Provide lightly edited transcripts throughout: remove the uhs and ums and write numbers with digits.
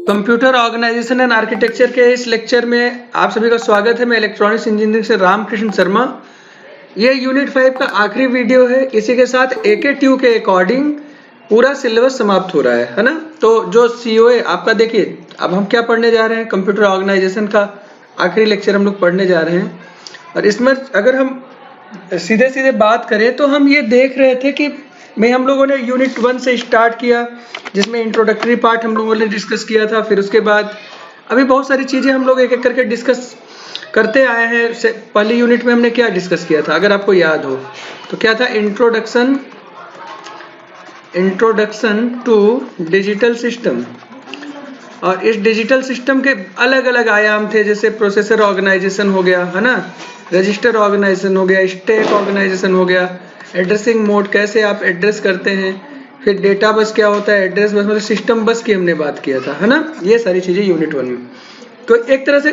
Computer organisation and architecture के इस lecture में आप सभी का स्वागत है। मैं इलेक्ट्रॉनिक्स इंजीनियरिंग से रामकृष्ण शर्मा। ये यूनिट 5 का आखिरी वीडियो है। इसी के साथ AK2 के अकॉर्डिंग पूरा सिलेबस समाप्त हो रहा है ना। तो जो COA आपका देखिए, अब हम क्या पढ़ने जा रहे हैं, कंप्यूटर ऑर्गेनाइजेशन का आखिरी लेक्चर हम लोग पढ़ने जा रहे हैं। और इसमें अगर हम सीधे सीधे बात करें तो हम ये देख रहे थे कि हम लोगों ने यूनिट 1 से स्टार्ट किया, जिसमें इंट्रोडक्टरी पार्ट हम लोगों ने डिस्कस किया था। फिर उसके बाद अभी बहुत सारी चीज़ें हम लोग एक एक करके डिस्कस करते आए हैं। पहली यूनिट में हमने क्या डिस्कस किया था, अगर आपको याद हो तो क्या था, इंट्रोडक्शन टू डिजिटल सिस्टम। और इस डिजिटल सिस्टम के अलग अलग आयाम थे, जैसे प्रोसेसर ऑर्गेनाइजेशन हो गया है ना, रजिस्टर ऑर्गेनाइजेशन हो गया, स्टैक ऑर्गेनाइजेशन हो गया, एड्रेसिंग मोड कैसे आप एड्रेस करते हैं, फिर डेटा बस क्या होता है, एड्रेस बस मतलब सिस्टम बस की हमने बात किया था है ना। ये सारी चीज़ें यूनिट 1 में। तो एक तरह से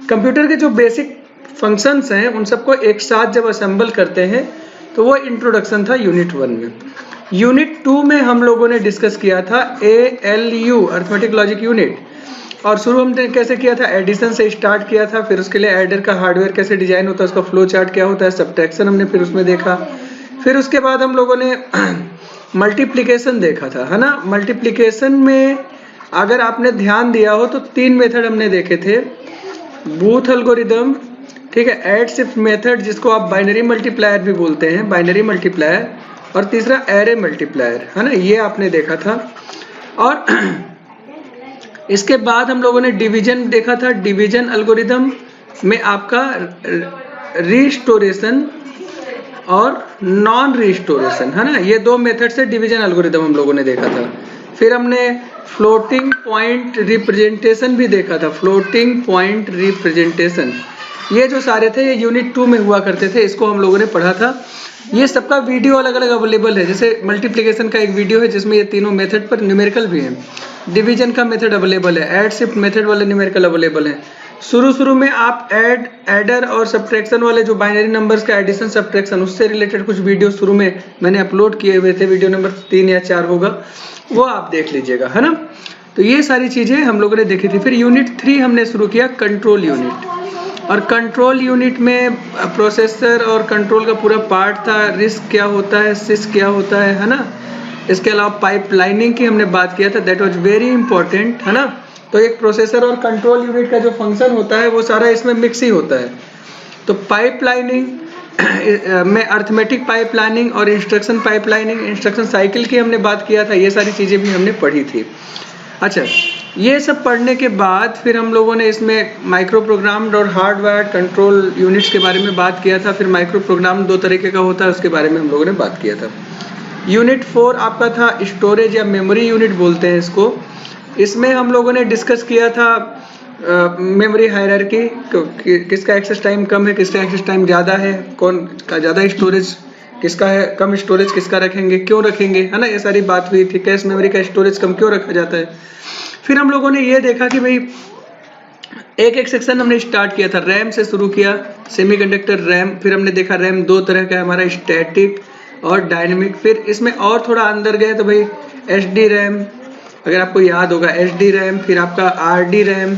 कंप्यूटर के जो बेसिक फंक्शंस हैं उन सबको एक साथ जब असेंबल करते हैं तो वो इंट्रोडक्शन था यूनिट 1 में। यूनिट 2 में हम लोगों ने डिस्कस किया था ALU अर्थमेटिक लॉजिक यूनिट। और शुरू हमने कैसे किया था, एडिशन से स्टार्ट किया था। फिर उसके लिए एडर का हार्डवेयर कैसे डिजाइन होता है, उसका फ्लो चार्ट क्या होता है, सब्ट्रैक्शन हमने फिर उसमें देखा। फिर उसके बाद हम लोगों ने मल्टीप्लिकेशन देखा था है ना। मल्टीप्लिकेशन में अगर आपने ध्यान दिया हो तो 3 मेथड हमने देखे थे, बूथ एल्गोरिदम, ठीक है, ऐड शिफ्ट मेथड जिसको आप बाइनरी मल्टीप्लायर भी बोलते हैं, बाइनरी मल्टीप्लायर, और तीसरा एरे मल्टीप्लायर है ना, ये आपने देखा था। और इसके बाद हम लोगों ने डिवीजन देखा था। डिवीजन एल्गोरिदम में आपका रिस्टोरेशन और नॉन रिस्टोरेशन है ना, ये 2 मेथड से डिवीजन एल्गोरिदम हम लोगों ने देखा था। फिर हमने फ्लोटिंग पॉइंट रिप्रेजेंटेशन भी देखा था, फ्लोटिंग पॉइंट रिप्रेजेंटेशन। ये जो सारे थे ये यूनिट 2 में हुआ करते थे, इसको हम लोगों ने पढ़ा था। ये सबका वीडियो अलग अलग अवेलेबल है, जैसे मल्टीप्लिकेशन का एक वीडियो है जिसमें ये तीनों मेथड पर न्यूमेरिकल भी हैं, डिवीजन का मेथड अवेलेबल है, ऐड शिफ्ट मेथड वाले न्यूमेरिकल अवेलेबल हैं। शुरू में आप एडर और सब्ट्रैक्शन वाले जो बाइनरी नंबर्स का एडिशन सब्ट्रैक्शन उससे रिलेटेड कुछ वीडियो शुरू में मैंने अपलोड किए हुए थे, वीडियो नंबर 3 या 4 होगा, वो आप देख लीजिएगा है ना। तो ये सारी चीज़ें हम लोगों ने देखी थी। फिर यूनिट 3 हमने शुरू किया कंट्रोल यूनिट, और कंट्रोल यूनिट में प्रोसेसर और कंट्रोल का पूरा पार्ट था, रिस्क क्या होता है, सिस क्या होता है ना। इसके अलावा पाइपलाइनिंग की हमने बात किया था, दैट वाज वेरी इंपॉर्टेंट है ना। तो एक प्रोसेसर और कंट्रोल यूनिट का जो फंक्शन होता है वो सारा इसमें मिक्स ही होता है। तो पाइपलाइनिंग में अर्थमेटिक पाइपलाइनिंग और इंस्ट्रक्शन पाइपलाइनिंग, इंस्ट्रक्शन साइकिल की हमने बात किया था, ये सारी चीज़ें भी हमने पढ़ी थी। अच्छा, ये सब पढ़ने के बाद फिर हम लोगों ने इसमें माइक्रो प्रोग्राम्ड और हार्डवायर्ड कंट्रोल यूनिट्स के बारे में बात किया था। फिर माइक्रो प्रोग्राम 2 तरीके का होता है, उसके बारे में हम लोगों ने बात किया था। यूनिट 4 आपका था स्टोरेज या मेमोरी यूनिट बोलते हैं इसको। इसमें हम लोगों ने डिस्कस किया था मेमोरी हायरार्की, किसका एक्सेस टाइम कम है, किसका एक्सेस टाइम ज़्यादा है, कौन का ज़्यादा स्टोरेज किसका है, कम स्टोरेज किसका रखेंगे, क्यों रखेंगे है ना, ये सारी बात हुई थी। कैश मेमोरी का स्टोरेज कम क्यों रखा जाता है। फिर हम लोगों ने ये देखा कि भाई एक एक सेक्शन हमने स्टार्ट किया था, रैम से शुरू किया, सेमीकंडक्टर रैम। फिर हमने देखा रैम 2 तरह का है हमारा, स्टैटिक और डायनेमिक। फिर इसमें और थोड़ा अंदर गए तो भाई SD रैम, अगर आपको याद होगा SD रैम, फिर आपका RD रैम,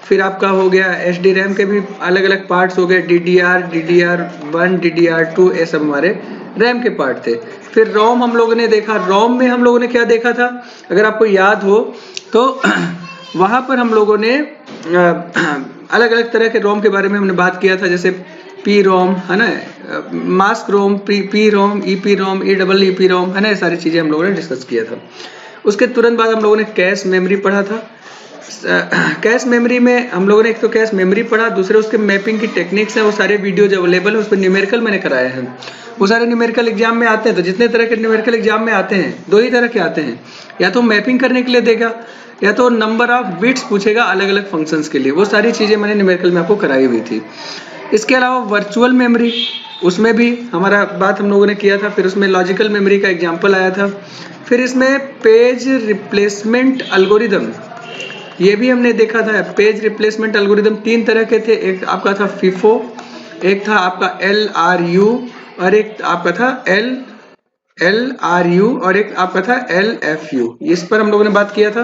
फिर आपका हो गया SD रैम के भी अलग अलग पार्ट्स हो गए, DDR, DDR1, DDR2, ये सब हमारे रैम के पार्ट थे। फिर रोम हम लोगों ने देखा। रोम में हम लोगों ने क्या देखा था, अगर आपको याद हो तो वहाँ पर हम लोगों ने अलग अलग तरह के रोम के बारे में हमने बात किया था, जैसे P रोम है ना, मास्क रोम, P रोम, EP रोम, EEP रोम है ना, ये सारी चीज़ें हम लोगों ने डिस्कस किया था। उसके तुरंत बाद हम लोगों ने कैश मेमोरी पढ़ा था। कैश मेमोरी में हम लोगों ने एक तो कैश मेमोरी पढ़ा, दूसरे उसके मैपिंग की टेक्निक्स हैं, वो सारे वीडियोज अवेलेबल है, उस पर न्यूमेरिकल मैंने कराए हैं। वो सारे न्यूमेरिकल एग्जाम में आते हैं, तो जितने तरह के न्यूमेरिकल एग्जाम में आते हैं 2 ही तरह के आते हैं, या तो मैपिंग करने के लिए देगा या तो नंबर ऑफ बिट्स पूछेगा अलग अलग फंक्शंस के लिए। वो सारी चीज़ें मैंने न्यूमेरिकल में आपको कराई हुई थी। इसके अलावा वर्चुअल मेमोरी, उसमें भी हमारा बात हम लोगों ने किया था। फिर उसमें लॉजिकल मेमोरी का एग्जाम्पल आया था। फिर इसमें पेज रिप्लेसमेंट एल्गोरिदम, ये भी हमने देखा था। पेज रिप्लेसमेंट एल्गोरिदम 3 तरह के थे, एक आपका था FIFO, एक था आपका LRU, और एक आपका था LRU, और एक आपका था LFU। इस पर हम लोगों ने बात किया था।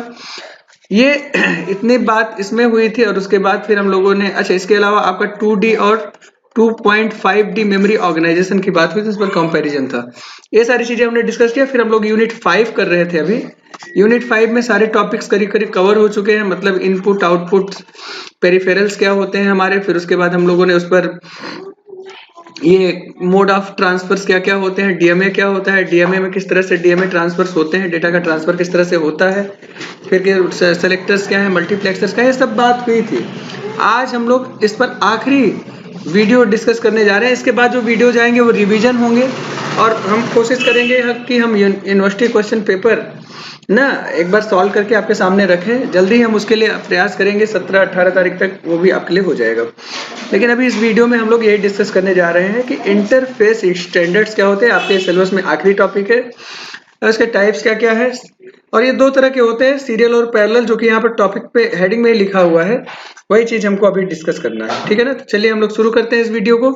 ये इतनी बात इसमें हुई थी और उसके बाद फिर हम लोगों ने, अच्छा इसके अलावा आपका 2D और 2.5D मेमोरी ऑर्गेनाइजेशन की बात हुई थी, उस पर कंपैरिजन था। ये सारी चीजें हमने डिस्कस किया। फिर हम लोग यूनिट 5 कर रहे थे अभी। यूनिट 5 में सारे टॉपिक्स करीब करीब कवर हो चुके हैं, मतलब इनपुट आउटपुट पेरिफेरल्स क्या होते हैं हमारे। फिर उसके बाद हम लोगों ने उस पर ये मोड ऑफ ट्रांसफर्स क्या क्या होते हैं, डीएमए क्या होता है, डीएमए में किस तरह से डीएमए ट्रांसफर्स होते हैं, डेटा का ट्रांसफर किस तरह से होता है, फिर सेलेक्टर्स क्या है, मल्टीप्लेक्सर्स क्या है, ये सब बात हुई थी। आज हम लोग इस पर आखिरी वीडियो डिस्कस करने जा रहे हैं। इसके बाद जो वीडियो जाएंगे वो रिवीजन होंगे और हम कोशिश करेंगे कि हम यूनिवर्सिटी क्वेश्चन पेपर ना एक बार सॉल्व करके आपके सामने रखें। जल्दी हम उसके लिए प्रयास करेंगे, 17-18 तारीख तक वो भी आपके लिए हो जाएगा। लेकिन अभी इस वीडियो में हम लोग यही डिस्कस करने जा रहे हैं कि इंटरफेस स्टैंडर्ड्स क्या होते हैं। आपके सिलेबस में आखिरी टॉपिक है। इसके टाइप्स क्या क्या है, और ये दो तरह के होते हैं, सीरियल और पैरेलल, जो कि यहाँ पर टॉपिक पे हेडिंग में लिखा हुआ है। वही चीज हमको अभी डिस्कस करना है, ठीक है ना। तो चलिए हम लोग शुरू करते हैं इस वीडियो को।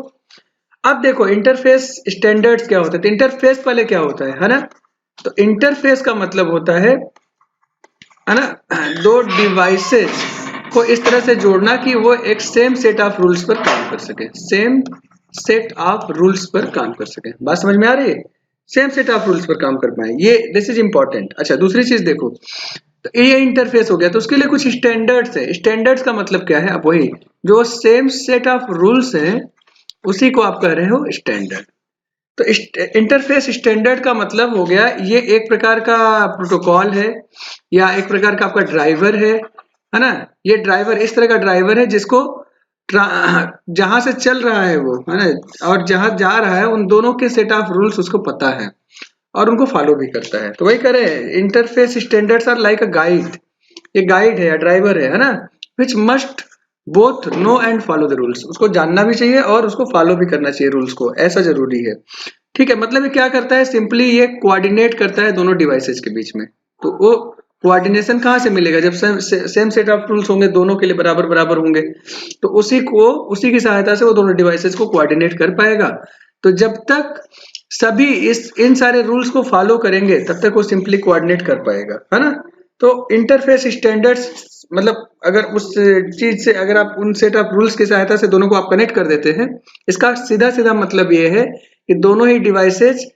अब देखो इंटरफेस स्टैंडर्ड्स क्या होते हैं। तो इंटरफेस पहले क्या होता है ना। तो इंटरफेस का मतलब होता है ना, दो डिवाइसेस को इस तरह से जोड़ना कि वो एक सेम सेट ऑफ रूल्स पर काम कर सके, सेम सेट ऑफ रूल्स पर काम कर सके। बात समझ में आ रही है, सेम सेट ऑफ रूल्स पर काम कर पाए, ये दिस इज इंपॉर्टेंट। अच्छा दूसरी चीज देखो, तो ये इंटरफेस हो गया, तो उसके लिए कुछ स्टैंडर्ड्स है। स्टैंडर्ड्स का मतलब क्या है, अब वही जो सेम सेट ऑफ रूल्स हैं उसी को आप कह रहे हो स्टैंडर्ड। तो इंटरफेस स्टैंडर्ड का मतलब हो गया ये एक प्रकार का प्रोटोकॉल है या एक प्रकार का आपका ड्राइवर है ना। ये ड्राइवर इस तरह का ड्राइवर है जिसको जहां से चल रहा है वो है ना और जहां जा रहा है उन दोनों के सेट ऑफ रूल्स उसको पता है और उनको फॉलो भी करता है। तो वही कह रहे हैं interface standards are like a guide. ये गाइड है या ड्राइवर है ना, which must both know and follow the rules. उसको जानना भी चाहिए और उसको फॉलो भी करना चाहिए रूल्स को, ऐसा जरूरी है। ठीक है, मतलब ये क्या करता है, सिंपली ये कोऑर्डिनेट करता है दोनों डिवाइसेस के बीच में। तो वो कोऑर्डिनेशन कहाँ से मिलेगा, जब सेम सेट ऑफ रूल्स होंगे, दोनों के लिए बराबर बराबर होंगे, तो उसी की सहायता से वो दोनों डिवाइसेस को कोऑर्डिनेट कर पाएगा। तो जब तक सभी इन सारे रूल्स को फॉलो करेंगे तब तक वो सिंपली कोऑर्डिनेट कर पाएगा, है ना। तो इंटरफेस स्टैंडर्ड्स मतलब अगर उस चीज से अगर आप उन सेट ऑफ रूल्स की सहायता से दोनों को आप कनेक्ट कर देते हैं, इसका सीधा सीधा मतलब ये है कि दोनों ही डिवाइसेस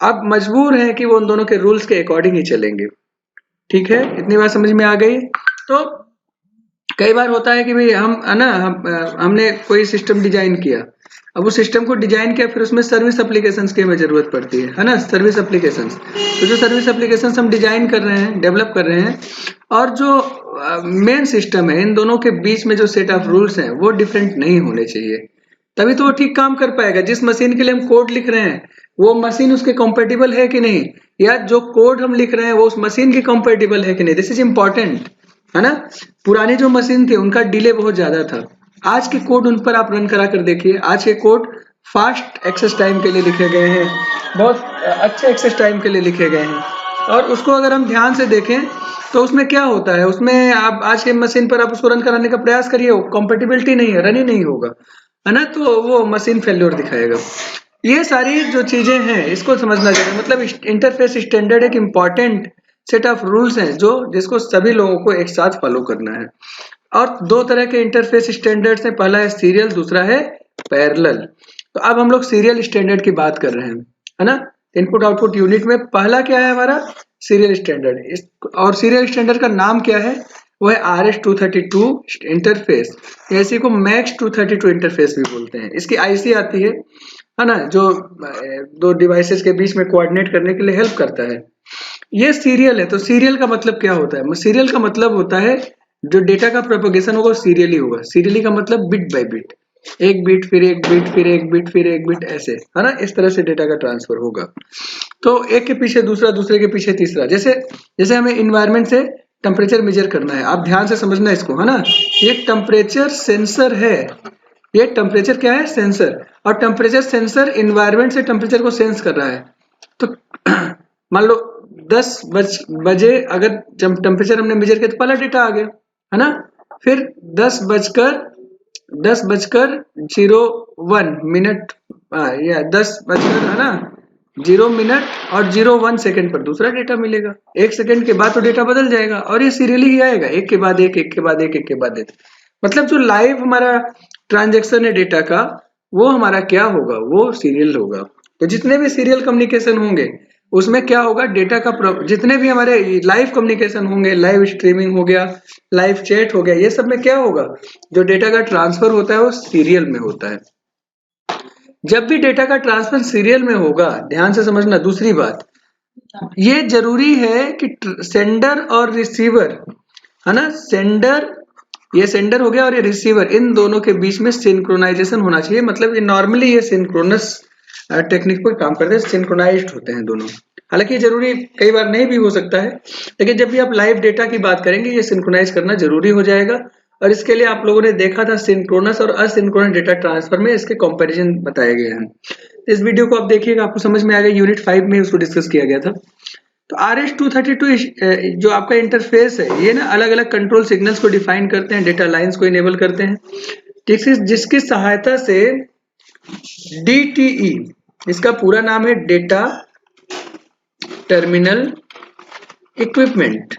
अब मजबूर हैं कि वो उन दोनों के रूल्स के अकॉर्डिंग ही चलेंगे। ठीक है, इतनी बात समझ में आ गई। तो कई बार होता है कि भाई हमने कोई सिस्टम डिजाइन किया, अब उस सिस्टम को डिजाइन किया, फिर उसमें सर्विस एप्लीकेशंस की हमें जरूरत पड़ती है ना, सर्विस एप्लीकेशंस। तो जो सर्विस एप्लीकेशंस हम डिजाइन कर रहे हैं, डेवलप कर रहे हैं, और जो मेन सिस्टम है, इन दोनों के बीच में जो सेट ऑफ रूल्स हैं वो डिफरेंट नहीं होने चाहिए, तभी तो वो ठीक काम कर पाएगा। जिस मशीन के लिए हम कोड लिख रहे हैं वो मशीन उसके कंपेटिबल है कि नहीं, या जो कोड हम लिख रहे हैं वो उस मशीन के कंपेटिबल है कि नहीं, दिस इज इंपॉर्टेंट, है ना। पुरानी जो मशीन थी उनका डिले बहुत ज्यादा था, आज के कोड उन पर आप रन करा कर देखिए, आज के कोड फास्ट एक्सेस टाइम के लिए लिखे गए हैं, बहुत अच्छे एक्सेस टाइम के लिए लिखे गए हैं। और उसको अगर हम ध्यान से देखें तो उसमें क्या होता है, उसमें आप आज के मशीन पर आप उसको रन कराने का प्रयास करिए, कंपेटिबिलिटी नहीं है, रन ही नहीं होगा, है ना, तो वो मशीन फेल्योर दिखाएगा। ये सारी जो चीजें हैं इसको समझना चाहिए। मतलब इंटरफेस स्टैंडर्ड एक इंपॉर्टेंट सेट ऑफ रूल्स हैं जो जिसको सभी लोगों को एक साथ फॉलो करना है। और दो तरह के इंटरफेस स्टैंडर्ड्स हैं, पहला है सीरियल, दूसरा है पैरेलल। तो अब हम लोग सीरियल स्टैंडर्ड की बात कर रहे हैं, है ना। इनपुट आउटपुट यूनिट में पहला क्या है हमारा, सीरियल स्टैंडर्ड। और सीरियल स्टैंडर्ड का नाम क्या है, वो है RS-232 इंटरफेस, इसी को MAX-232 इंटरफेस भी बोलते हैं। इसकी आईसी आती है ना, जो दो डिवाइसेस के बीच में कोऑर्डिनेट करने के लिए हेल्प करता है। ये सीरियल है। तो सीरियल का मतलब क्या होता है, सीरियल का मतलब होता है जो डेटा का प्रोपगेशन होगा सीरियली होगा। सीरियली का मतलब बिट बाय बिट, एक बिट फिर एक बिट फिर एक बिट फिर एक बिट, ऐसे, है ना, इस तरह से डेटा का ट्रांसफर होगा। तो एक के पीछे दूसरा, दूसरे के पीछे तीसरा। जैसे हमें इन्वायरमेंट से टेम्परेचर मेजर करना है, आप ध्यान से समझना इसको, है ना। ये टेम्परेचर सेंसर है, ये टेम्परेचर क्या है, सेंसर। और टेम्परेचर सेंसर इन्वायरमेंट से टेम्परेचर को सेंस कर रहा है। तो मान लो 10 बजे अगर जब टेम्परेचर हमने मेजर किया तो पहला डेटा आ गया, है ना। फिर 10:01 मिनट या 10 बजकर, है ना, 0 मिनट और 0.1 सेकंड पर दूसरा डेटा मिलेगा। 1 सेकंड के बाद तो डेटा बदल जाएगा और ये सीरियली ही आएगा, एक के बाद एक, एक के बाद एक, एक के बाद एक। मतलब जो लाइव हमारा ट्रांजेक्शन है डेटा का, वो हमारा क्या होगा, वो सीरियल होगा। तो जितने भी सीरियल कम्युनिकेशन होंगे उसमें क्या होगा, डेटा का जितने भी हमारे लाइव कम्युनिकेशन होंगे, लाइव स्ट्रीमिंग हो गया, लाइव चैट हो गया, ये सब में क्या होगा, जो डेटा का ट्रांसफर होता है वो सीरियल में होता है। जब भी डेटा का ट्रांसफर सीरियल में होगा, ध्यान से समझना, दूसरी बात ये जरूरी है कि सेंडर और रिसीवर, है ना, ये सेंडर हो गया और ये रिसीवर, इन दोनों के बीच में सिंक्रोनाइजेशन होना चाहिए। मतलब ये नॉर्मली ये सिंक्रोनस टेक्निक पर काम करते हैं, सिंक्रोनाइज्ड होते हैं दोनों। हालांकि ये जरूरी कई बार नहीं भी हो सकता है, लेकिन जब भी आप लाइव डेटा की बात करेंगे ये सिंक्रोनाइज करना जरूरी हो जाएगा। और इसके लिए आप लोगों ने देखा था सिंक्रोनस और असिंक्रोनस डेटा ट्रांसफर में इसके कंपैरिजन बताए गए हैं। इस वीडियो को आप देखिएगा, आपको समझ में आएगा। यूनिट 5 में उसको डिस्कस किया गया था। तो RS-232 जो आपका इंटरफेस है, ये ना अलग अलग कंट्रोल सिग्नल्स को डिफाइन करते हैं, डेटा लाइंस को इनेबल करते हैं, ठीक है, जिसकी सहायता से DTE, इसका पूरा नाम है डेटा टर्मिनल इक्विपमेंट,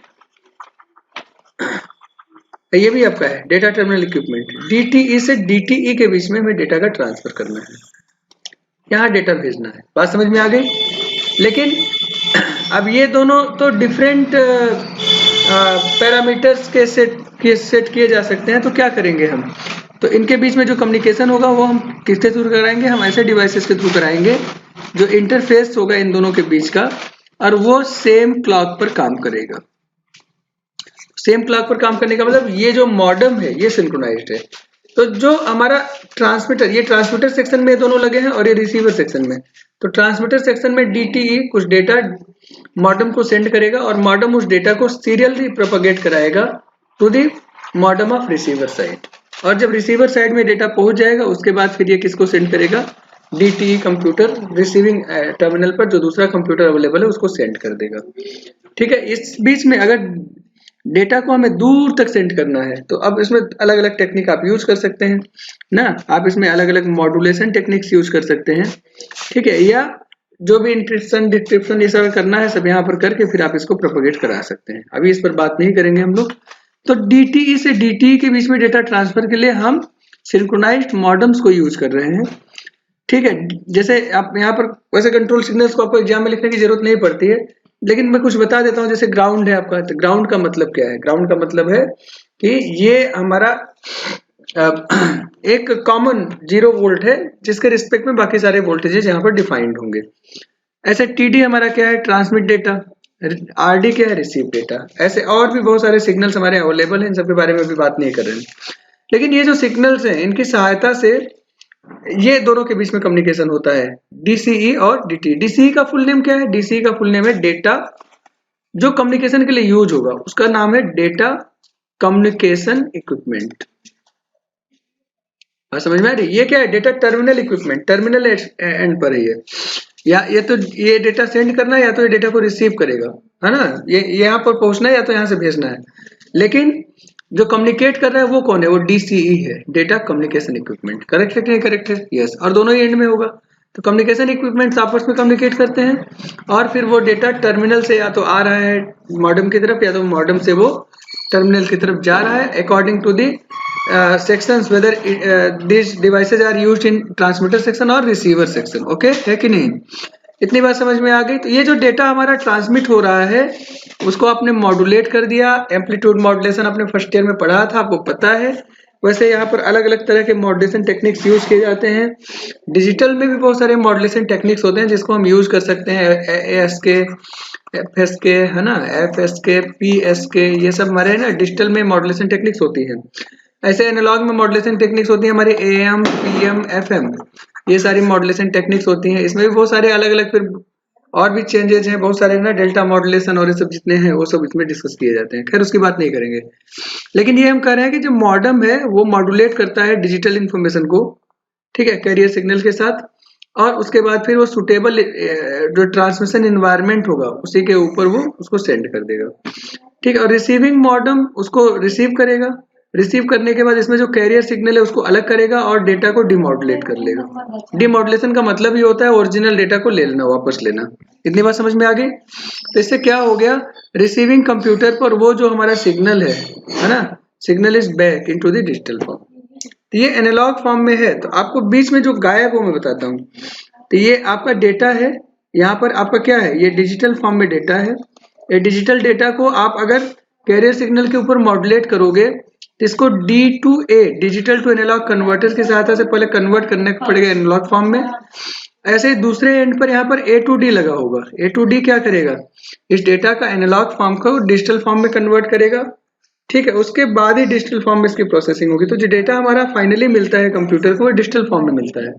ये भी आपका है डेटा टर्मिनल इक्विपमेंट। DTE से DTE के बीच में हमें डेटा का ट्रांसफर करना है, यहाँ डेटा भेजना है। बात समझ में आ गई? लेकिन अब ये दोनों तो डिफरेंट पैरामीटर्स के सेट किए जा सकते हैं। तो क्या करेंगे हम, तो इनके बीच में जो कम्युनिकेशन होगा वो हम किसके थ्रू कराएंगे, हम ऐसे डिवाइसेस के थ्रू कराएंगे जो इंटरफेस होगा इन दोनों के बीच का, और वो सेम क्लॉक पर काम करेगा। सेम क्लॉक पर काम करने का मतलब ये जो मॉडेम है ये सिंक्रोनाइज्ड है। तो जो हमारा ट्रांसमीटर, ये ट्रांसमीटर सेक्शन में दोनों लगे हैं और ये रिसीवर सेक्शन में। तो ट्रांसमीटर सेक्शन में DTE कुछ डेटा मॉडेम को सेंड करेगा और मॉडेम उस डेटा को सीरियली प्रोपेगेट कराएगा to the modem of receiver side. और जब रिसीवर साइड में डेटा पहुंच जाएगा उसके बाद फिर ये किसको सेंड करेगा, DTE कंप्यूटर रिसीविंग टर्मिनल पर जो दूसरा कंप्यूटर अवेलेबल है उसको सेंड कर देगा। ठीक है, इस बीच में अगर डेटा को हमें दूर तक सेंड करना है तो अब इसमें अलग अलग टेक्निक आप यूज कर सकते हैं ना। आप इसमें अलग अलग मॉड्यूलेशन टेक्निक्स यूज कर सकते हैं, ठीक है, या जो भी इंक्रिप्शन डिक्रिप्शन ये सब करना है सब यहाँ पर करके फिर आप इसको प्रोपेगेट करा सकते हैं। अभी इस पर बात नहीं करेंगे हम लोग। तो DTE से DTE के बीच में डेटा ट्रांसफर के लिए हम सिंक्रोनाइज्ड मॉडेम्स को यूज कर रहे हैं, ठीक है। जैसे आप यहाँ पर वैसे कंट्रोल सिग्नल्स को आपको एग्जाम में लिखने की जरूरत नहीं पड़ती है, लेकिन मैं कुछ बता देता हूँ। जैसे ग्राउंड है आपका, तो ग्राउंड का मतलब क्या है, ग्राउंड का मतलब है कि ये हमारा एक कॉमन 0 वोल्ट है जिसके रिस्पेक्ट में बाकी सारे वोल्टेजेस यहाँ पर डिफाइंड होंगे। ऐसे TD हमारा क्या है, ट्रांसमिट डेटा, RD क्या है, रिसीव डेटा। ऐसे और भी बहुत सारे सिग्नल्स हमारे अवेलेबल हैं, इन सब के बारे में भी बात नहीं कर रहे हैं। लेकिन ये जो सिग्नल्स हैं इनकी सहायता से ये दोनों के बीच में कम्युनिकेशन होता है, DCE और DTE। DCE का फुल नेम क्या है, DCE का फुल नेम है डेटा जो कम्युनिकेशन के लिए यूज होगा उसका नाम है डेटा कम्युनिकेशन इक्विपमेंट। समझ में आ रही? ये क्या है, data terminal equipment, terminal and पर है ये, या ये तो ये डेटा सेंड करना है या तो ये डेटा को रिसीव करेगा, है ना, ये यहाँ पर पहुंचना है या तो यहाँ से भेजना है। लेकिन जो कम्युनिकेट कर रहा है वो कौन है, वो DCE है, डेटा कम्युनिकेशन इक्विपमेंट। करेक्ट है कि नहीं करेक्ट है? यस। और दोनों ही एंड में होगा। तो कम्युनिकेशन इक्विपमेंट्स आपस में कम्युनिकेट करते हैं और फिर वो डेटा टर्मिनल से या तो आ रहा है मॉडेम की तरफ या तो मॉडेम से वो टर्मिनल की तरफ जा रहा है, according to the sections whether these devices are used in transmitter section और receiver section। ओके है कि नहीं? इतनी बात समझ में आ गई। तो ये जो डेटा हमारा ट्रांसमिट हो रहा है उसको आपने मॉड्यूलेट कर दिया। एम्पलीट्यूड मॉड्यूलेशन आपने फर्स्ट ईयर में पढ़ा था, आपको पता है। वैसे यहाँ पर अलग अलग तरह के मॉड्यूलेशन टेक्निक्स यूज किए जाते हैं। डिजिटल में भी बहुत सारे मॉड्यूलेशन टेक्निक्स होते हैं जिसको हम यूज कर सकते हैं, ASK, FSK, है ना, FSK, PSK, ये सब हमारे ना डिजिटल में मॉड्यूलेशन टेक्निक्स होती है। ऐसे एनालॉग में मॉड्यूलेशन टेक्निक्स होती है हमारी AM, PM, FM, ये सारी मॉड्यूलेशन टेक्निक्स होती हैं। इसमें भी बहुत सारे अलग अलग फिर और भी चेंजेस हैं, बहुत सारे ना डेल्टा मॉड्यूलेशन और ये सब जितने हैं वो सब इसमें डिस्कस किए जाते हैं। खैर उसकी बात नहीं करेंगे, लेकिन ये हम कह रहे हैं कि जो मॉडेम है वो मॉड्यूलेट करता है डिजिटल इंफॉर्मेशन को, ठीक है, कैरियर सिग्नल के साथ, और उसके बाद फिर वो सुटेबल जो ट्रांसमिशन इन्वायरमेंट होगा उसी के ऊपर वो उसको सेंड कर देगा, ठीक है। और रिसीविंग मॉडेम उसको रिसीव करेगा, रिसीव करने के बाद इसमें जो कैरियर सिग्नल है उसको अलग करेगा और डेटा को डिमॉड्यूलेट कर लेगा। डिमॉड्यूलेशन का मतलब ये होता है ओरिजिनल डेटा को ले लेना, वापस लेना। इतनी बात समझ में आ गई? तो इससे क्या हो गया, रिसीविंग कंप्यूटर पर वो जो हमारा सिग्नल है ना, signal is back into the digital form. तो ये एनालॉग फॉर्म में है, तो आपको बीच में जो गायब हो मैं बताता हूँ। तो ये आपका डेटा है, यहाँ पर आपका क्या है, ये डिजिटल फॉर्म में डेटा है। ये डिजिटल डेटा को आप अगर कैरियर सिग्नल के ऊपर मॉड्यूलेट करोगे तो इसको D to A, digital to analogue converter की सहायता से पहले कन्वर्ट करने पड़ेगा एनालॉग फॉर्म में। ऐसे ही दूसरे एंड पर यहाँ पर A to D लगा होगा। A to D क्या करेगा, इस डेटा का एनालॉग फॉर्म को डिजिटल फॉर्म में कन्वर्ट करेगा, ठीक है। उसके बाद ही डिजिटल फॉर्म में इसकी प्रोसेसिंग होगी। तो जो डेटा हमारा फाइनली मिलता है कंप्यूटर को वो डिजिटल फॉर्म में मिलता है।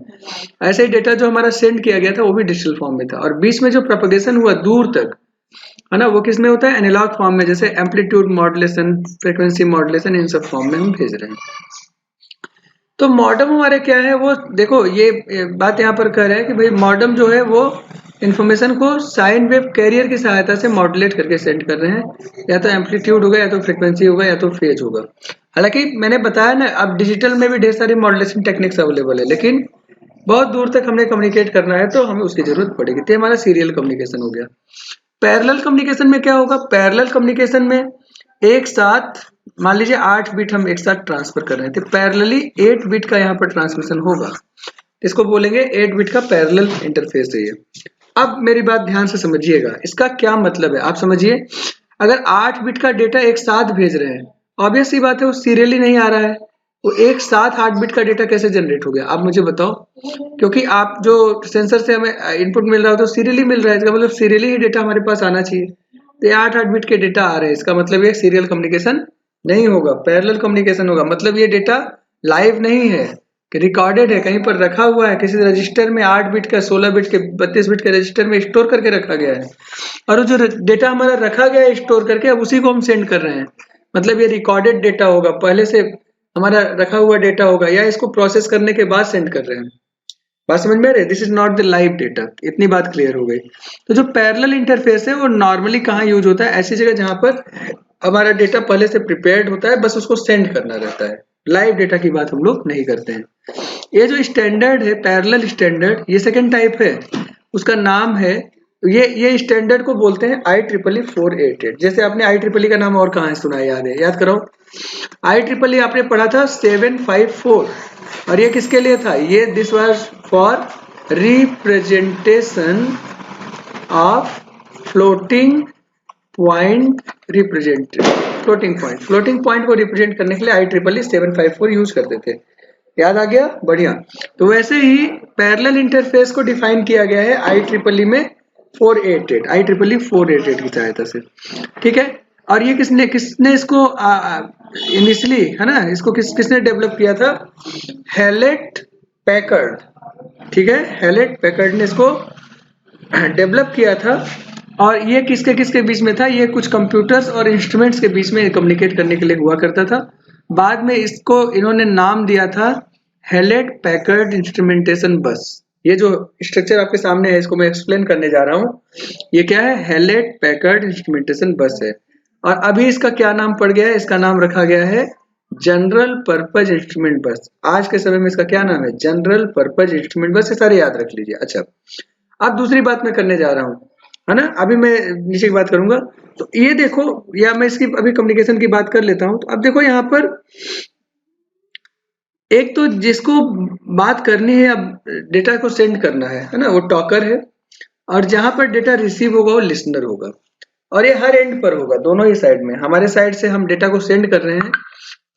ऐसे ही डेटा जो हमारा सेंड किया गया था वो भी डिजिटल फॉर्म में था, और बीच में जो प्रोपगेशन हुआ दूर तक, है ना, वो किस में होता है, एनालॉग फॉर्म में, जैसे एम्पलीट्यूड मॉड्यूलेशन, फ्रीक्वेंसी मॉड्यूलेशन, इन सब फॉर्म में हम भेज रहे हैं। तो मॉडेम हमारे क्या है, वो देखो ये बात यहाँ पर कह रहा है कि भाई मॉडेम जो है वो इन्फॉर्मेशन को साइन वेव कैरियर की सहायता से मॉड्यूलेट करके सेंड कर रहे हैं। या तो एम्पलीट्यूड होगा, या तो फ्रीक्वेंसी होगा, या तो फेज होगा। हालांकि मैंने बताया ना, अब डिजिटल में भी ढेर सारी मॉड्यूलेशन टेक्निक्स अवेलेबल है, लेकिन बहुत दूर तक हमने कम्युनिकेट करना है तो हमें उसकी जरूरत पड़ेगी। तो हमारा सीरियल कम्युनिकेशन हो गया। पैरेलल कम्युनिकेशन में क्या होगा, पैरेलल कम्युनिकेशन में एक साथ मान लीजिए 8 बिट हम एक साथ ट्रांसफर कर रहे हैं, तो पैरेलली 8 बिट का यहाँ पर ट्रांसमिशन होगा। इसको बोलेंगे 8 बिट का पैरेलल इंटरफेस है ये। अब मेरी बात ध्यान से समझिएगा, इसका क्या मतलब है आप समझिए। अगर 8 बिट का डेटा एक साथ भेज रहे हैं, ऑब्वियस सी बात है वो सीरियली नहीं आ रहा है, वो एक साथ 8 बिट का डेटा कैसे जनरेट हो गया आप मुझे बताओ। क्योंकि आप जो सेंसर से हमें इनपुट मिल रहा है तो सीरियली मिल रहा है, इसका मतलब सीरियली ही डेटा हमारे पास आना चाहिए। तो 8 बिट के डेटा आ रहे हैं, इसका मतलब ये सीरियल कम्युनिकेशन नहीं होगा, पैरेलल कम्युनिकेशन होगा। मतलब ये डेटा लाइव नहीं है कि रिकॉर्डेड है, कहीं पर रखा हुआ है किसी रजिस्टर में, 8 बिट का, 16 बिट के, 32 बिट के रजिस्टर में स्टोर करके रखा गया है, और जो डेटा हमारा रखा गया है स्टोर करके, अब उसी को हम सेंड कर रहे हैं। मतलब ये रिकॉर्डेड डेटा होगा, पहले से हमारा रखा हुआ डेटा होगा, या इसको प्रोसेस करने के बाद सेंड कर रहे हैं। बात समझ में आ रही है? This is not the live data. इतनी बात क्लियर हो गई। तो जो पैरेलल इंटरफेस है वो नॉर्मली कहाँ यूज होता है, ऐसी जगह जहां पर हमारा डेटा पहले से प्रिपेयर्ड होता है, बस उसको सेंड करना रहता है। लाइव डेटा की बात हम लोग नहीं करते हैं। ये जो स्टैंडर्ड है पैरेलल स्टैंडर्ड, ये सेकेंड टाइप है, उसका नाम है, ये स्टैंडर्ड को बोलते हैं IEEE 488। जैसे आपने IEEE का नाम और कहाँ सुना है, याद करो। IEEE आपने पढ़ा था 754, और ये किसके लिए था, ये this was for representation of floating point, floating point को रिप्रेजेंट करने के लिए IEEE 754 यूज करते थे। याद आ गया, बढ़िया। तो वैसे ही पैरेलल इंटरफेस को डिफाइन किया गया है IEEE में 488, IEEE 488 की सहायता से, ठीक है। और ये किसने इसको इनिशियली, है ना, इसको किसने डेवलप किया था, हेलेट पैकर्ड, ठीक है। हेलेट पैकर्ड ने इसको डेवलप किया था, और ये किसके बीच में था, ये कुछ कंप्यूटर्स और इंस्ट्रूमेंट्स के बीच में कम्युनिकेट करने के लिए हुआ करता था। बाद में इसको इन्होंने नाम दिया था हेलेट पैकर्ड इंस्ट्रूमेंटेशन बस। ये जो स्ट्रक्चर आपके सामने है इसको मैं एक्सप्लेन करने जा रहा हूँ। ये क्या है, हेलेट पैकर्ड इंस्ट्रूमेंटेशन बस है। और अभी इसका क्या नाम पड़ गया है, इसका नाम रखा गया है जनरल पर्पज इंस्ट्रूमेंट बस। आज के समय में इसका क्या नाम है, जनरल पर्पज इंस्ट्रूमेंट बस। ये सारे याद रख लीजिए। अच्छा, अब दूसरी बात मैं करने जा रहा हूँ, है ना। अभी मैं नीचे की बात करूंगा। तो ये देखो, या मैं इसकी अभी कम्युनिकेशन की बात कर लेता हूँ। तो अब देखो यहाँ पर एक तो जिसको बात करनी है, अब डेटा को सेंड करना है ना, वो टॉकर है, और जहां पर डेटा रिसीव होगा वो लिसनर होगा। और ये हर एंड पर होगा, दोनों ही साइड में। हमारे साइड से हम डेटा को सेंड कर रहे हैं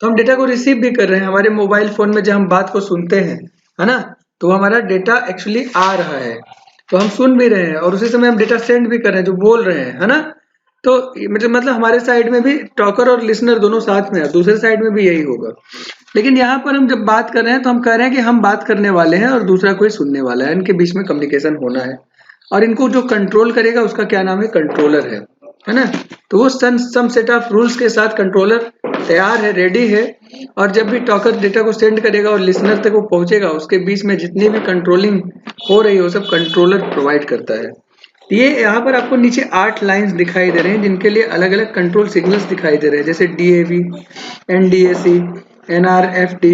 तो हम डेटा को रिसीव भी कर रहे हैं। हमारे मोबाइल फोन में जब हम बात को सुनते हैं, है ना, तो हमारा डेटा एक्चुअली आ रहा है, तो हम सुन भी रहे हैं, और उसी समय हम डेटा सेंड भी कर रहे हैं, जो बोल रहे हैं, है ना। तो मतलब हमारे साइड में भी टॉकर और लिसनर दोनों साथ में है, दूसरे साइड में भी यही होगा। लेकिन यहाँ पर हम जब बात कर रहे हैं तो हम कह रहे हैं कि हम बात करने वाले हैं और दूसरा कोई सुनने वाला है, इनके बीच में कम्युनिकेशन होना है। और इनको जो कंट्रोल करेगा उसका क्या नाम है, कंट्रोलर है ना। तो वो सम सेट ऑफ रूल्स के साथ कंट्रोलर तैयार है, रेडी है। और जब भी टॉकर डेटा को सेंड करेगा और लिसनर तक वो पहुंचेगा, उसके बीच में जितनी भी कंट्रोलिंग हो रही है वो सब कंट्रोलर प्रोवाइड करता है। ये यहाँ पर आपको नीचे 8 लाइंस दिखाई दे रहे हैं जिनके लिए अलग अलग कंट्रोल सिग्नल्स दिखाई दे रहे हैं, जैसे DAV, NDAC, NRFD,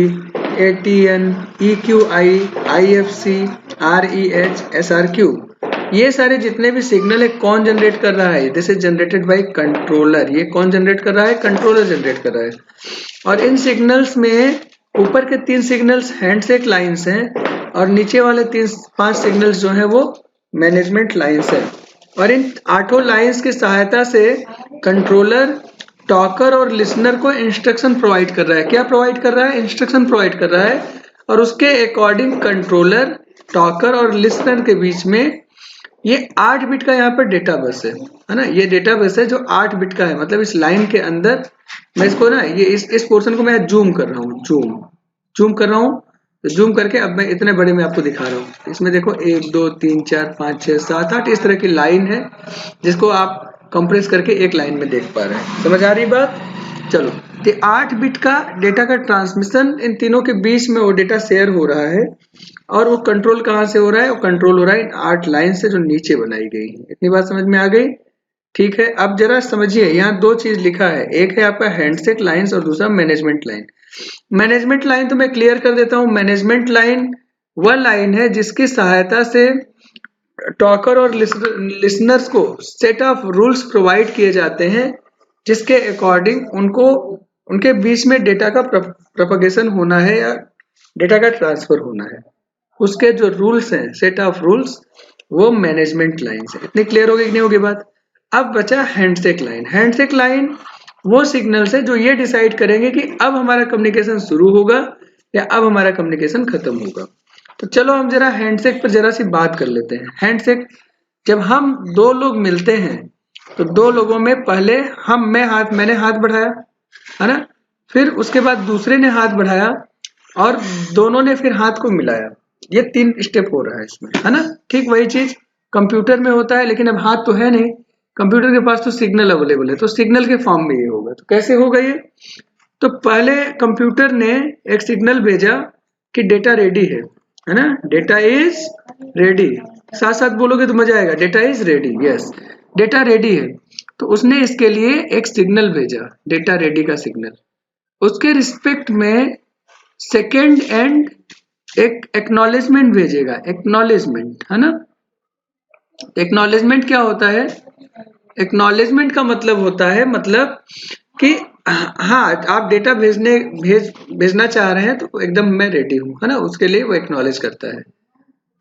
ATN, EQI, IFC, REH, SRQ, ये सारे जितने भी सिग्नल है कौन जनरेट कर रहा है? This is generated by controller. ये कौन जनरेट कर रहा है? कंट्रोलर जनरेट कर रहा है। और इन सिग्नल्स में ऊपर के 3 सिग्नल्स हैंडशेक लाइंस हैं और नीचे वाले 5 सिग्नल्स जो हैं वो मैनेजमेंट लाइंस हैं। और इन 8 लाइंस की सहायता से कंट्रोलर टॉकर और लिसनर को इंस्ट्रक्शन प्रोवाइड कर रहा है। क्या प्रोवाइड कर रहा है? इंस्ट्रक्शन प्रोवाइड कर रहा है। और उसके अकॉर्डिंग कंट्रोलर टॉकर और लिसनर के बीच में ये 8 बिट का यहाँ पर डेटा बस है ना। ये डेटा बस है जो 8 बिट का है। मतलब इस लाइन के अंदर मैं इसको ना ये इस पोर्शन को मैं जूम कर रहा हूँ, जूम कर रहा हूँ। तो जूम करके अब मैं इतने बड़े में आपको दिखा रहा हूँ। इसमें देखो 1 2 3 4 5 6 7 8 इस तरह की लाइन है जिसको आप कंप्रेस करके एक लाइन में देख पा रहे हैं। समझ आ रही बात? चलो, तो 8 बिट का डेटा का ट्रांसमिशन इन तीनों के बीच में वो डेटा शेयर हो रहा है। और वो कंट्रोल कहाँ से हो रहा है? वो कंट्रोल हो रहा है इन 8 लाइन से जो नीचे बनाई गई है। इतनी बात समझ में आ गई? ठीक है। अब जरा समझिए, यहाँ 2 चीज लिखा है। एक है आपका हैंडशेक लाइंस और दूसरा मैनेजमेंट लाइन। मैनेजमेंट लाइन तो मैं क्लियर कर देता हूँ। मैनेजमेंट लाइन वह लाइन है जिसकी सहायता से टॉकर और लिसनर्स को सेट ऑफ रूल्स प्रोवाइड किए जाते हैं जिसके अकॉर्डिंग उनको उनके बीच में डेटा का प्रोपगेशन होना है या डेटा का ट्रांसफर होना है। उसके जो रूल्स हैं, सेट ऑफ रूल्स, वो मैनेजमेंट लाइन है। इतनी क्लियर हो गई कि नहीं होगी बात? अब बचा हैंडशेक लाइन। हैंडशेक लाइन वो सिग्नल्स है जो ये डिसाइड करेंगे कि अब हमारा कम्युनिकेशन शुरू होगा या अब हमारा कम्युनिकेशन खत्म होगा। तो चलो हम जरा हैंडशेक पर जरा सी बात कर लेते हैं। हैंडशेक, जब हम 2 लोग मिलते हैं तो 2 लोगों में पहले मैंने हाथ बढ़ाया, है ना, फिर उसके बाद दूसरे ने हाथ बढ़ाया और दोनों ने फिर हाथ को मिलाया। ये 3 स्टेप हो रहा है इसमें, है ना। ठीक वही चीज कंप्यूटर में होता है, लेकिन अब हाथ तो है नहीं, कंप्यूटर के पास तो सिग्नल अवेलेबल है, तो सिग्नल के फॉर्म में ये होगा। तो कैसे होगा ये? तो पहले कंप्यूटर ने एक सिग्नल भेजा कि डेटा रेडी है ना, डेटा इज रेडी। साथ साथ बोलोगे तो मजा आएगा, data is ready. Yes, data ready है। तो उसने इसके लिए एक सिग्नल भेजा, डेटा रेडी का सिग्नल। उसके रिस्पेक्ट में सेकेंड एंड एक एक्नॉलेजमेंट भेजेगा, एक्नॉलेजमेंट, है ना। एक्नॉलेजमेंट क्या होता है? एक्नॉलेजमेंट का मतलब होता है कि हाँ, आप डेटा भेजना चाह रहे हैं तो एकदम मैं रेडी हूँ, है ना, उसके लिए वो एक्नॉलेज करता है।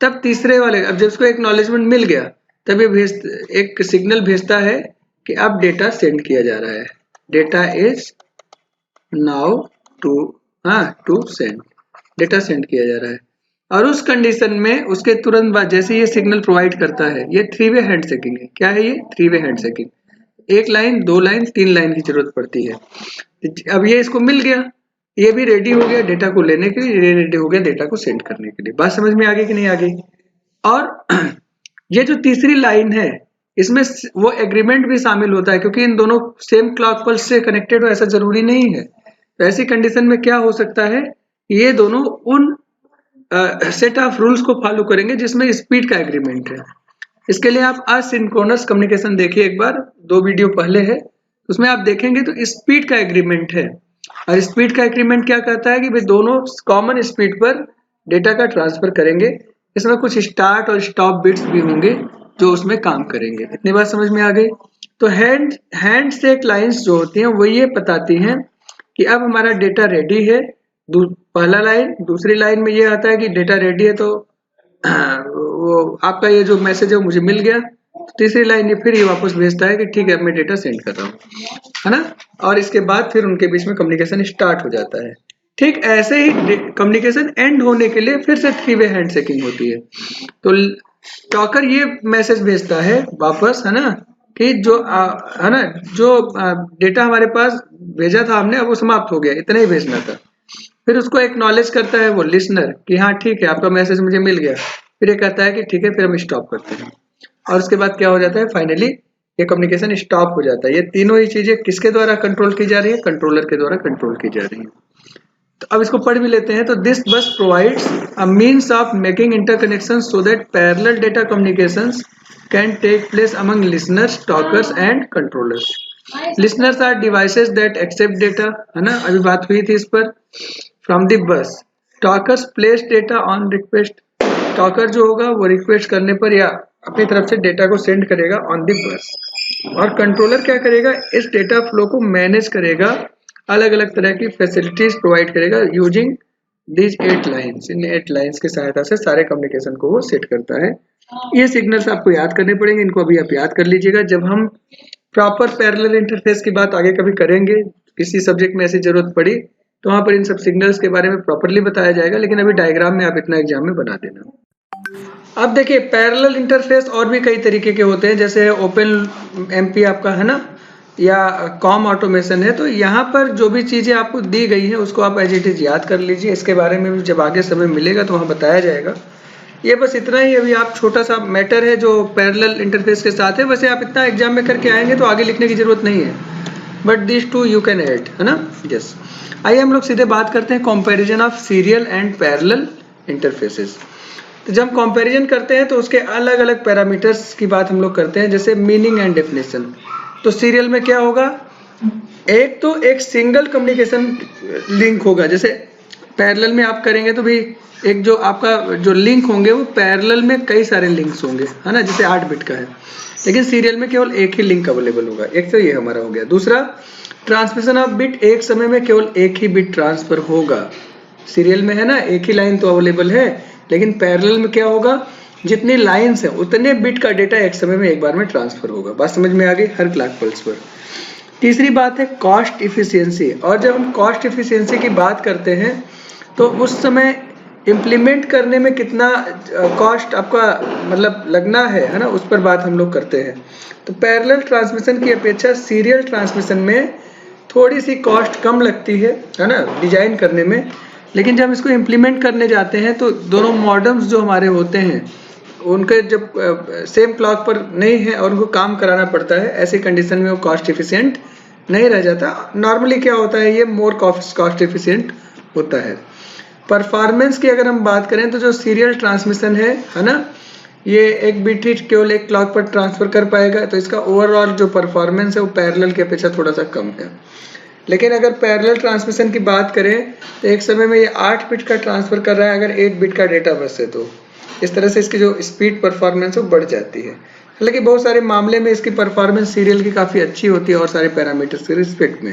तब तीसरे वाले, अब जब उसको एक्नॉलेजमेंट मिल गया तब ये एक सिग्नल भेजता है कि अब डेटा सेंड किया जा रहा है, data is now to send, data send किया जा रहा है। और उस कंडीशन में उसके तुरंत बाद जैसे ये सिग्नल प्रोवाइड करता है, ये 3 वे हैंडशेकिंग है। क्या है ये? 3 way handshaking. 1 line, 2 line, 3 line की जरूरत पड़ती है। अब ये इसको मिल गया, ये भी रेडी हो गया डेटा को लेने के लिए, ये रेडी हो गया डेटा को सेंड करने के लिए। बात समझ में आ गई कि नहीं आ गई? और ये जो तीसरी लाइन है इसमें वो एग्रीमेंट भी शामिल होता है, क्योंकि इन दोनों सेम क्लॉक पल्स से कनेक्टेड हो ऐसा जरूरी नहीं है। तो ऐसी कंडीशन में क्या हो सकता है, ये दोनों उन सेट ऑफ रूल्स को फॉलो करेंगे जिसमें स्पीड का एग्रीमेंट है। इसके लिए आप असिंक्रोनस कम्युनिकेशन देखिए एक बार, 2 वीडियो पहले है, उसमें आप देखेंगे तो स्पीड का एग्रीमेंट है। और स्पीड का एग्रीमेंट क्या कहता है कि भाई दोनों कॉमन स्पीड पर डेटा का ट्रांसफर करेंगे। इसमें कुछ स्टार्ट और स्टॉप बिट्स भी होंगे जो उसमें काम करेंगे। इतनी बात समझ में आ गई? तो हैंडशेक लाइंस जो होती हैं वो ये बताती हैं कि अब हमारा डेटा रेडी है। पहला लाइन, दूसरी लाइन में ये आता है कि डेटा रेडी है, तो वो आपका ये जो मैसेज है मुझे मिल गया। तीसरी लाइन फिर ये वापस भेजता है कि ठीक है, मैं डेटा सेंड कर रहा हूँ, है ना। और इसके बाद फिर उनके बीच में कम्युनिकेशन स्टार्ट हो जाता है। ठीक ऐसे ही कम्युनिकेशन एंड होने के लिए फिर से 3 वे हैंडशेकिंग होती है। तो टॉकर ये मैसेज भेजता है वापस, है ना, कि जो है ना, जो डेटा हमारे पास भेजा था हमने, अब वो समाप्त हो गया, इतना ही भेजना था। फिर उसको एक्नॉलेज करता है वो लिसनर कि हाँ ठीक है, आपका मैसेज मुझे मिल गया। फिर ये कहता है कि ठीक है, फिर हम स्टॉप करते हैं। और उसके बाद क्या हो जाता है, फाइनली ये कम्युनिकेशन स्टॉप हो जाता है। ये तीनों ही चीजें किसके द्वारा कंट्रोल की जा रही है? कंट्रोलर के द्वारा कंट्रोल की जा रही है। तो अब इसको पढ़ भी लेते हैं। तो this bus provides a means of making interconnection so that parallel data communications can take place among listeners, talkers and controllers. Listeners are devices that accept data, है ना, अभी बात हुई थी इस पर, from the bus. Talkers place data on request, talker जो होगा वो रिक्वेस्ट करने पर या अपनी तरफ से डेटा को सेंड करेगा ऑन द बस, और कंट्रोलर क्या करेगा, इस डेटा फ्लो को मैनेज करेगा, अलग अलग तरह की फैसिलिटीज प्रोवाइड करेगा using these 8 lines. In 8 lines की सहायता से सारे कम्युनिकेशन को वो सेट करता है। ये सिग्नल्स आपको याद करने पड़ेंगे, इनको अभी आप याद कर लीजिएगा। जब हम प्रॉपर पैरेलल इंटरफेस की बात आगे कभी करेंगे, किसी सब्जेक्ट में ऐसी जरूरत पड़ी तो वहां पर इन सब सिग्नल्स के बारे में प्रॉपरली बताया जाएगा, लेकिन अभी डायग्राम में आप इतना एग्जाम में बना देना। अब देखिए पैरेलल इंटरफेस और भी कई तरीके के होते हैं, जैसे ओपन एमपी आपका है ना, या कॉम ऑटोमेशन है। तो यहाँ पर जो भी चीजें आपको दी गई है उसको आप एज इट इज याद कर लीजिए, इसके बारे में भी जब आगे समय मिलेगा तो वहाँ बताया जाएगा। ये बस इतना ही अभी आप छोटा सा मैटर है जो पैरेलल इंटरफेस के साथ है, वैसे आप इतना एग्जाम में करके आएंगे तो आगे लिखने की जरूरत नहीं है, but this to you can add, है ना। यस, आइए हम लोग सीधे बात करते हैं comparison of serial and parallel interfaces. तो जब कंपैरिजन करते हैं तो उसके अलग अलग पैरामीटर्स की बात हम लोग करते हैं, जैसे मीनिंग एंड डेफिनेशन। तो सीरियल में क्या होगा, एक तो एक सिंगल कम्युनिकेशन लिंक होगा, जैसे पैरेलल में आप करेंगे तो भी एक जो आपका जो लिंक होंगे वो पैरेलल में कई सारे लिंक्स होंगे, है ना, जैसे 8 बिट का है, लेकिन सीरियल में केवल एक ही लिंक अवेलेबल होगा। एक तो ये हमारा हो गया। दूसरा, ट्रांसमिशन ऑफ बिट, एक समय में केवल एक ही बिट ट्रांसफर होगा। सीरियल में है ना एक ही लाइन तो अवेलेबल है, लेकिन पैरेलल में क्या होगा, जितनी लाइन्स हैं उतने बिट का डेटा एक समय में एक बार में ट्रांसफर होगा। बात समझ में आ गई, हर क्लॉक पल्स पर। तीसरी बात है कॉस्ट इफिशियंसी, और जब हम कॉस्ट इफिशियंसी की बात करते हैं तो उस समय इम्प्लीमेंट करने में कितना कॉस्ट आपका मतलब लगना है ना, उस पर बात हम लोग करते हैं। तो पैरेलल ट्रांसमिशन की अपेक्षा सीरियल ट्रांसमिशन में थोड़ी सी कॉस्ट कम लगती है ना, डिजाइन करने में, लेकिन जब इसको इम्प्लीमेंट करने जाते हैं तो दोनों मॉडेम्स जो हमारे होते हैं उनके जब सेम क्लॉक पर नहीं है और उनको काम कराना पड़ता है, ऐसी कंडीशन में वो कॉस्ट इफिशिएंट नहीं रह जाता। नॉर्मली क्या होता है, ये मोर कॉस्ट इफिशिएंट होता है। परफॉर्मेंस की अगर हम बात करें तो जो सीरियल ट्रांसमिशन है ना, ये एक बिट ही केवल एक क्लॉक पर ट्रांसफर कर पाएगा, तो इसका ओवरऑल जो परफॉर्मेंस है वो पैरेलल की अपेक्षा थोड़ा सा कम है। लेकिन अगर पैरेलल ट्रांसमिशन की बात करें तो एक समय में ये 8 बिट का ट्रांसफर कर रहा है, अगर 8 बिट का डेटा बस है तो इस तरह से इसकी जो स्पीड परफॉर्मेंस है वो बढ़ जाती है। हालांकि बहुत सारे मामले में इसकी परफॉर्मेंस सीरियल की काफ़ी अच्छी होती है और सारे पैरामीटर्स के रिस्पेक्ट में,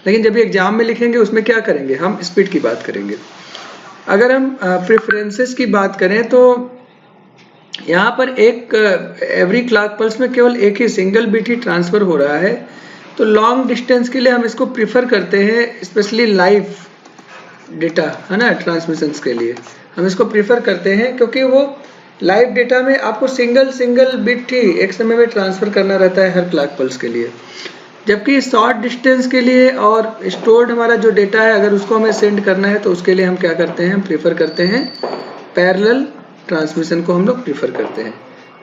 लेकिन जब एग्जाम में लिखेंगे उसमें क्या करेंगे, हम स्पीड की बात करेंगे। अगर हम प्रेफरेंसेस की बात करें तो यहाँ पर एक एवरी क्लॉक पल्स में केवल एक ही सिंगल बिट ही ट्रांसफर हो रहा है, तो लॉन्ग डिस्टेंस के लिए हम इसको प्रीफर करते हैं, स्पेशली लाइव डेटा है ना ट्रांसमिशंस के लिए हम इसको प्रीफर करते हैं, क्योंकि वो लाइव डेटा में आपको सिंगल बिट ही एक समय में ट्रांसफर करना रहता है हर क्लॉक पल्स के लिए। जबकि शॉर्ट डिस्टेंस के लिए और स्टोर्ड हमारा जो डेटा है अगर उसको हमें सेंड करना है तो उसके लिए हम क्या करते हैं, हम प्रीफर करते हैं पैरेलल ट्रांसमिशन को हम लोग प्रीफर करते हैं।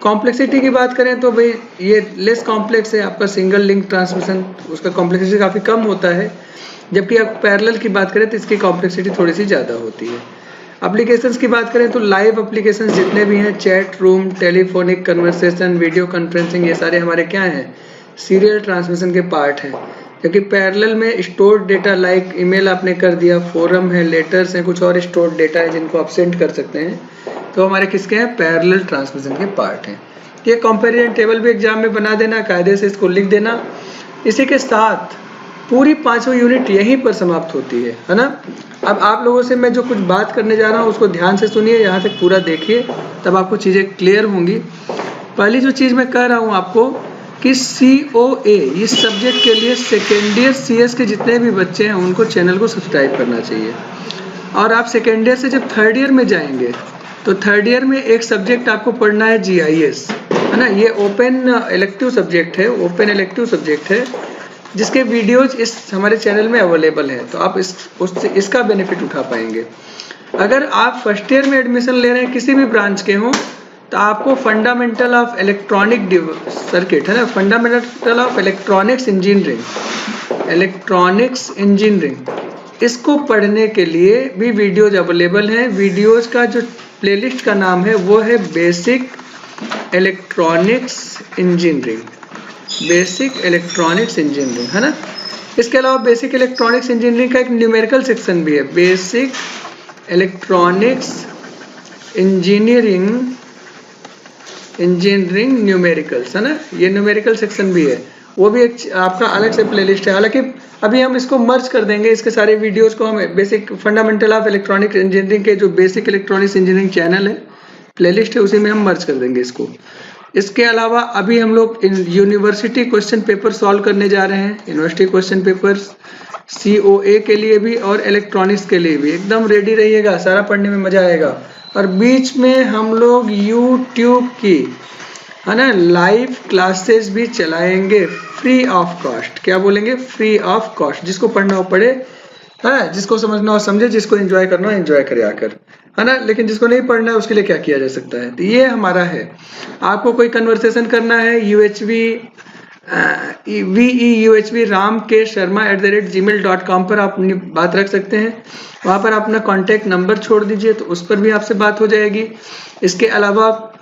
कॉम्प्लेक्सिटी की बात करें तो भाई ये लेस कॉम्प्लेक्स है आपका सिंगल लिंक ट्रांसमिशन, उसका कॉम्प्लेक्सिटी काफ़ी कम होता है, जबकि आप पैरेलल की बात करें तो इसकी कॉम्प्लेक्सिटी थोड़ी सी ज़्यादा होती है। एप्लीकेशंस की बात करें तो लाइव एप्लीकेशंस जितने भी हैं, chat room, telephonic conversation, video conferencing, ये सारे हमारे क्या हैं, सीरियल ट्रांसमिशन के पार्ट हैं। क्योंकि पैरेलल में स्टोर्ड डेटा लाइक ईमेल आपने कर दिया, फोरम है, लेटर्स हैं, कुछ और स्टोर्ड डेटा है जिनको आप सेंड कर सकते हैं, तो हमारे किसके हैं, पैरेलल ट्रांसमिशन के पार्ट हैं। ये कंपैरिजन टेबल भी एग्जाम में बना देना, कायदे से इसको लिख देना। इसी के साथ पूरी 5वीं यूनिट यहीं पर समाप्त होती है ना। अब आप लोगों से मैं जो कुछ बात करने जा रहा हूँ उसको ध्यान से सुनिए, यहाँ तक पूरा देखिए, तब आपको चीज़ें क्लियर होंगी। पहली जो चीज़ मैं कह रहा हूँ आपको कि COA इस सब्जेक्ट के लिए सेकेंड ईयर CS के जितने भी बच्चे हैं उनको चैनल को सब्सक्राइब करना चाहिए। और आप सेकेंड ईयर से जब थर्ड ईयर में जाएंगे तो थर्ड ईयर में एक सब्जेक्ट आपको पढ़ना है GIS, है ना। ये ओपन इलेक्टिव सब्जेक्ट है, ओपन इलेक्टिव सब्जेक्ट है, जिसके वीडियोज इस हमारे चैनल में अवेलेबल हैं, तो आप इसका बेनिफिट उठा पाएंगे। अगर आप फर्स्ट ईयर में एडमिशन ले रहे हैं किसी भी ब्रांच के हों तो आपको फंडामेंटल ऑफ इलेक्ट्रॉनिक सर्किट है ना, फंडामेंटल ऑफ इलेक्ट्रॉनिक्स इंजीनियरिंग, इसको पढ़ने के लिए भी वीडियोज अवेलेबल हैं। वीडियोज का जो प्लेलिस्ट का नाम है वो है basic electronics engineering, basic electronics engineering, है ना। इसके अलावा बेसिक इलेक्ट्रॉनिक्स इंजीनियरिंग का एक न्यूमेरिकल सेक्शन भी है, बेसिक इलेक्ट्रॉनिक्स इंजीनियरिंग न्यूमेरिकल्स, है ना। ये न्यूमेरिकल सेक्शन भी है, वो भी एक आपका अलग से प्लेलिस्ट है। हालांकि अभी हम इसको मर्ज कर देंगे, इसके सारे वीडियोस को हम basic fundamental of electronics engineering के जो बेसिक इलेक्ट्रॉनिक्स इंजीनियरिंग चैनल है, प्लेलिस्ट है, उसी में हम मर्ज कर देंगे इसको। इसके अलावा अभी हम लोग यूनिवर्सिटी क्वेश्चन पेपर सॉल्व करने जा रहे हैं, यूनिवर्सिटी क्वेश्चन पेपर्स COA के लिए भी और इलेक्ट्रॉनिक्स के लिए भी। एकदम रेडी रहिएगा, सारा पढ़ने में मजा आएगा। और बीच में हम लोग YouTube की, है ना, लाइव क्लासेस भी चलाएंगे फ्री ऑफ कॉस्ट। क्या बोलेंगे? Free of cost. जिसको पढ़ना हो पढ़े, है, जिसको समझना हो समझे, जिसको एंजॉय करना हो एंजॉय करे आकर, है ना। लेकिन जिसको नहीं पढ़ना है उसके लिए क्या किया जा सकता है? तो ये हमारा है। आपको कोई कन्वर्सेशन करना है, VEUHV ramkesharma@gmail.com पर आप अपनी बात रख सकते हैं। वहाँ पर अपना कॉन्टैक्ट नंबर छोड़ दीजिए, तो उस पर भी आपसे बात हो जाएगी। इसके अलावा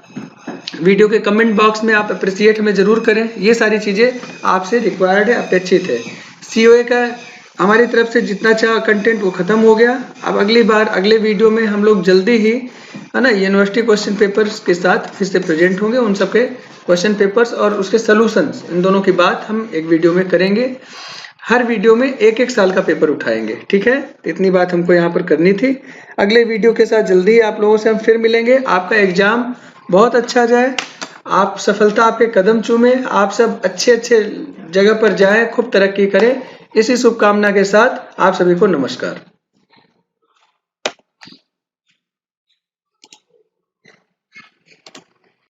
वीडियो के कमेंट बॉक्स में आप अप्रिशिएट हमें जरूर करें। ये सारी चीज़ें आपसे रिक्वायर्ड है, अपेक्षित है। COA का हमारी तरफ से जितना अच्छा कंटेंट वो खत्म हो गया। अब अगली बार अगले वीडियो में हम लोग जल्दी ही, है ना, यूनिवर्सिटी क्वेश्चन पेपर्स के साथ फिर से प्रेजेंट होंगे। उन सबके क्वेश्चन पेपर्स और उसके सॉल्यूशंस, इन दोनों की बात हम एक वीडियो में करेंगे। हर वीडियो में एक साल का पेपर उठाएंगे, ठीक है। इतनी बात हमको यहाँ पर करनी थी। अगले वीडियो के साथ जल्दी आप लोगों से हम फिर मिलेंगे। आपका एग्जाम बहुत अच्छा जाए, आप सफलता आपके कदम चूमे, आप सब अच्छे जगह पर जाएं, खूब तरक्की करें। इसी शुभकामना के साथ आप सभी को नमस्कार।